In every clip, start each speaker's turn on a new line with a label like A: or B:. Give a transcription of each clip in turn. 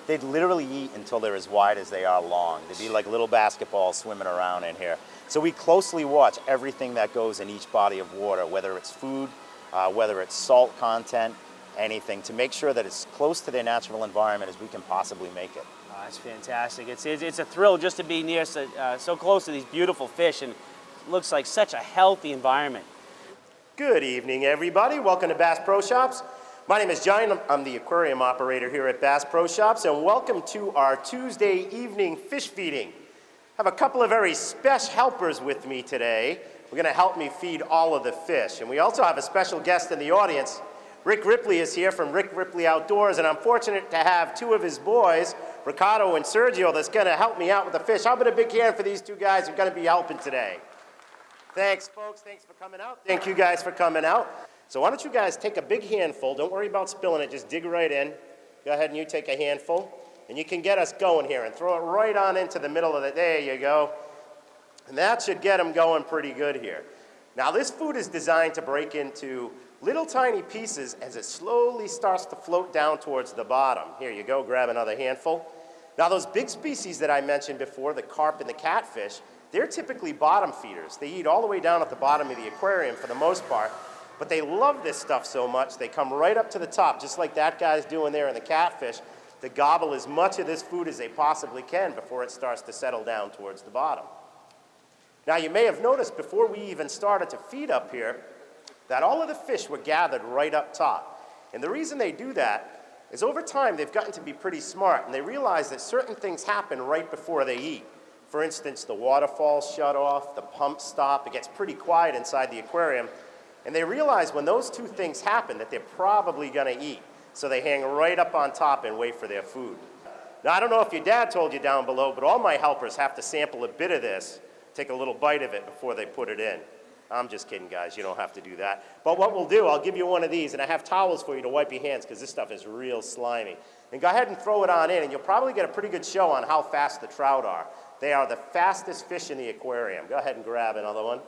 A: they'd literally eat until they're as wide as they are long. They'd be like little basketballs swimming around in here. So we closely watch everything that goes in each body of water, whether it's food, whether it's salt content, anything, to make sure that it's close to their natural environment as we can possibly make it.
B: Oh, that's fantastic. It's a thrill just to be near so close to these beautiful fish, and it looks like such a healthy environment.
C: Good evening, everybody. Welcome to Bass Pro Shops. My name is John. I'm the aquarium operator here at Bass Pro Shops, and welcome to our Tuesday evening fish feeding. I have a couple of very special helpers with me today. We're going to help me feed all of the fish. And we also have a special guest in the audience. Rick Ripley is here from Rick Ripley Outdoors, and I'm fortunate to have two of his boys, Ricardo and Sergio, that's going to help me out with the fish. How about a big hand for these two guys who are going to be helping today? Thanks, folks. Thanks for coming out. Thank you guys for coming out. So why don't you guys take a big handful. Don't worry about spilling it. Just dig right in. Go ahead and you take a handful. And you can get us going here and throw it right on into the middle of the, there you go. And that should get them going pretty good here. Now this food is designed to break into little tiny pieces as it slowly starts to float down towards the bottom. Here you go, grab another handful. Now those big species that I mentioned before, the carp and the catfish, they're typically bottom feeders. They eat all the way down at the bottom of the aquarium for the most part, but they love this stuff so much, they come right up to the top, just like that guy's doing there in the catfish, to gobble as much of this food as they possibly can before it starts to settle down towards the bottom. Now you may have noticed before we even started to feed up here that all of the fish were gathered right up top. And the reason they do that is over time they've gotten to be pretty smart, and they realize that certain things happen right before they eat. For instance, the waterfalls shut off, the pumps stop, it gets pretty quiet inside the aquarium, and they realize when those two things happen that they're probably going to eat. So they hang right up on top and wait for their food. Now I don't know if your dad told you down below, but all my helpers have to sample a bit of this, take a little bite of it before they put it in. I'm just kidding, guys. You don't have to do that. But what we'll do, I'll give you one of these, and I have towels for you to wipe your hands because this stuff is real slimy. And go ahead and throw it on in, and you'll probably get a pretty good show on how fast the trout are. They are the fastest fish in the aquarium. Go ahead and grab another one.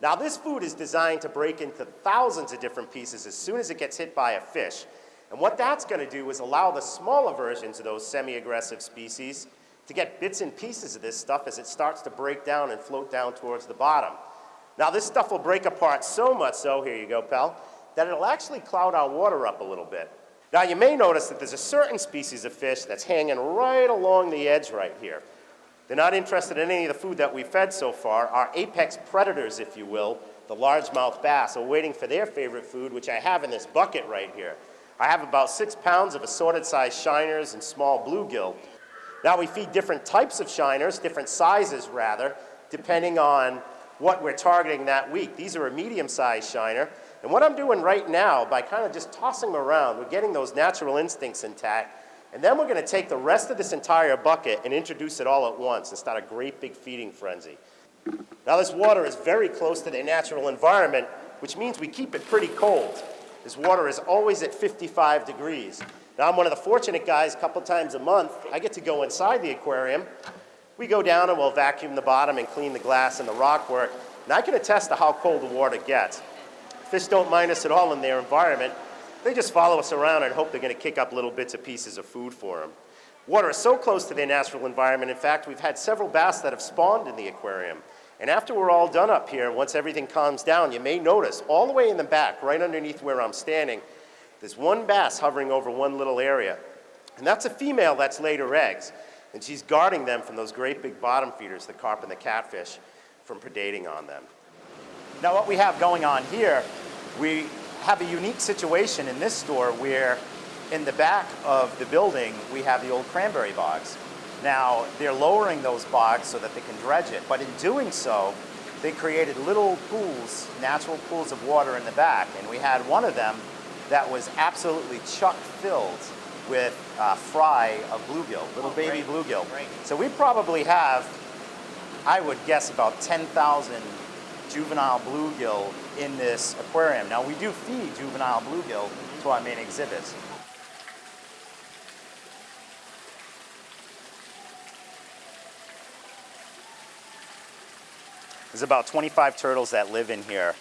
C: Now this food is designed to break into thousands of different pieces as soon as it gets hit by a fish. And what that's going to do is allow the smaller versions of those semi-aggressive species to get bits and pieces of this stuff as it starts to break down and float down towards the bottom. Now this stuff will break apart so much so, here you go, pal, that it'll actually cloud our water up a little bit. Now you may notice that there's a certain species of fish that's hanging right along the edge right here. They're not interested in any of the food that we've fed so far. Our apex predators, if you will, the largemouth bass, are waiting for their favorite food, which I have in this bucket right here. I have about 6 pounds of assorted size shiners and small bluegill. Now we feed different types of shiners, different sizes rather, depending on what we're targeting that week. These are a medium-sized shiner. And what I'm doing right now, by kind of just tossing them around, we're getting those natural instincts intact. And then we're going to take the rest of this entire bucket and introduce it all at once and start a great big feeding frenzy. Now this water is very close to their natural environment, which means we keep it pretty cold. This water is always at 55 degrees. Now I'm one of the fortunate guys, a couple times a month, I get to go inside the aquarium. We go down and we'll vacuum the bottom and clean the glass and the rock work. And I can attest to how cold the water gets. Fish don't mind us at all in their environment. They just follow us around and hope they're going to kick up little bits of pieces of food for them. Water is so close to their natural environment. In fact, we've had several bass that have spawned in the aquarium. And after we're all done up here, once everything calms down, you may notice all the way in the back, right underneath where I'm standing, there's one bass hovering over one little area. And that's a female that's laid her eggs. And she's guarding them from those great big bottom feeders, the carp and the catfish, from predating on them.
A: Now what we have going on here, we have a unique situation in this store where in the back of the building we have the old cranberry bogs. Now they're lowering those bogs so that they can dredge it, but in doing so they created little pools, natural pools of water in the back, and we had one of them that was absolutely chock filled with fry of bluegill, little baby bluegill.
B: Great.
A: So we probably have, I would guess, about 10,000 juvenile bluegill in this aquarium. Now we do feed juvenile bluegill to our main exhibits. There's about 25 turtles that live in here,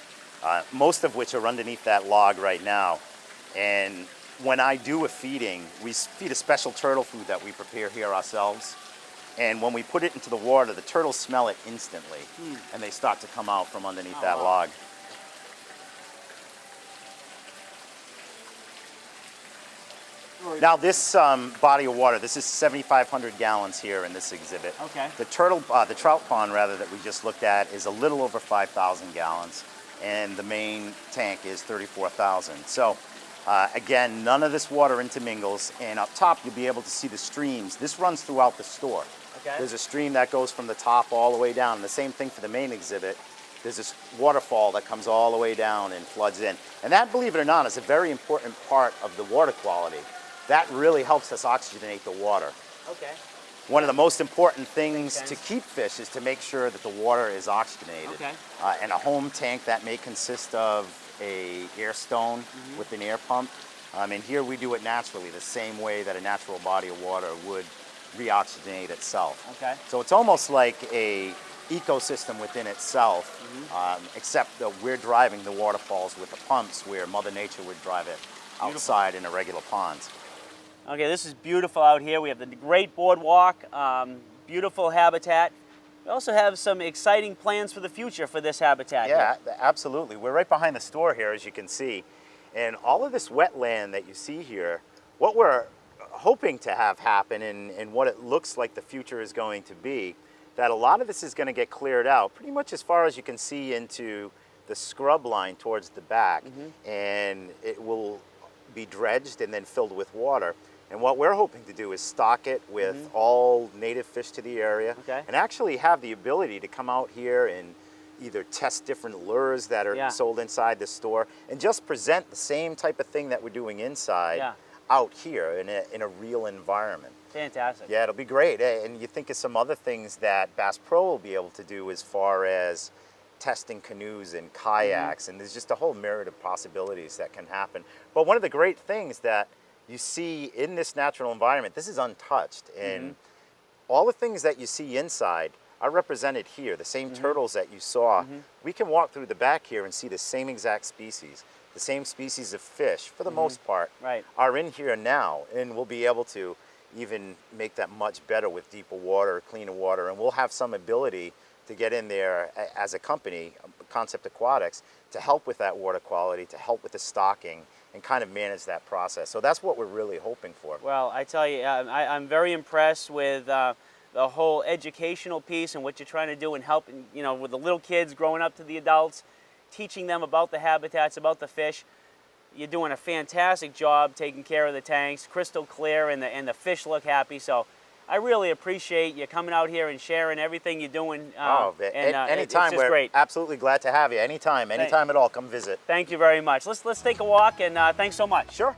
A: most of which are underneath that log right now. And when I do a feeding, we feed a special turtle food that we prepare here ourselves. And when we put it into the water, the turtles smell it instantly, and they start to come out from underneath that log. Now this body of water, this is 7,500 gallons here in this exhibit.
B: Okay.
A: The trout pond rather that we just looked at is a little over 5,000 gallons, and the main tank is 34,000. So again, none of this water intermingles, and up top you'll be able to see the streams. This runs throughout the store.
B: Okay.
A: There's a stream that goes from the top all the way down. And the same thing for the main exhibit. There's this waterfall that comes all the way down and floods in. And that, believe it or not, is a very important part of the water quality. That really helps us oxygenate the water.
B: Okay.
A: One of the most important things to keep fish is to make sure that the water is oxygenated.
B: Okay.
A: And a home tank that may consist of a air stone with an air pump. And here we do it naturally, the same way that a natural body of water would reoxygenate itself.
B: Okay.
A: So it's almost like a ecosystem within itself, except that we're driving the waterfalls with the pumps where Mother Nature would drive it outside in a regular pond.
B: Okay, this is beautiful out here. We have the great boardwalk, beautiful habitat. We also have some exciting plans for the future for this habitat.
A: Yeah, absolutely. We're right behind the store here, as you can see. And all of this wetland that you see here, what we're hoping to have happen and what it looks like the future is going to be, that a lot of this is going to get cleared out pretty much as far as you can see into the scrub line towards the back, and it will be dredged and then filled with water. And what we're hoping to do is stock it with all native fish to the area, and actually have the ability to come out here and either test different lures that are sold inside the store and just present the same type of thing that we're doing inside out here in a real environment.
B: Fantastic.
A: Yeah, it'll be great. And you think of some other things that Bass Pro will be able to do as far as testing canoes and kayaks, and there's just a whole myriad of possibilities that can happen. But one of the great things that you see in this natural environment, this is untouched, and all the things that you see inside are represented here. The same turtles that you saw, we can walk through the back here and see the same exact species. The same species of fish, for the most part, are in here now, and we'll be able to even make that much better with deeper water, cleaner water, and we'll have some ability to get in there as a company, Concept Aquatics, to help with that water quality, to help with the stocking, and kind of manage that process. So that's what we're really hoping for.
B: Well, I tell you, I'm very impressed with the whole educational piece and what you're trying to do and helping, you know, with the little kids growing up to the adults, teaching them about the habitats, about the fish. You're doing a fantastic job taking care of the tanks, crystal clear, and the fish look happy. So I really appreciate you coming out here and sharing everything you're doing.
A: Anytime,
B: we're
A: great. Absolutely glad to have you. Anytime at all, come visit.
B: Thank you very much. Let's take a walk, and thanks so much.
A: Sure.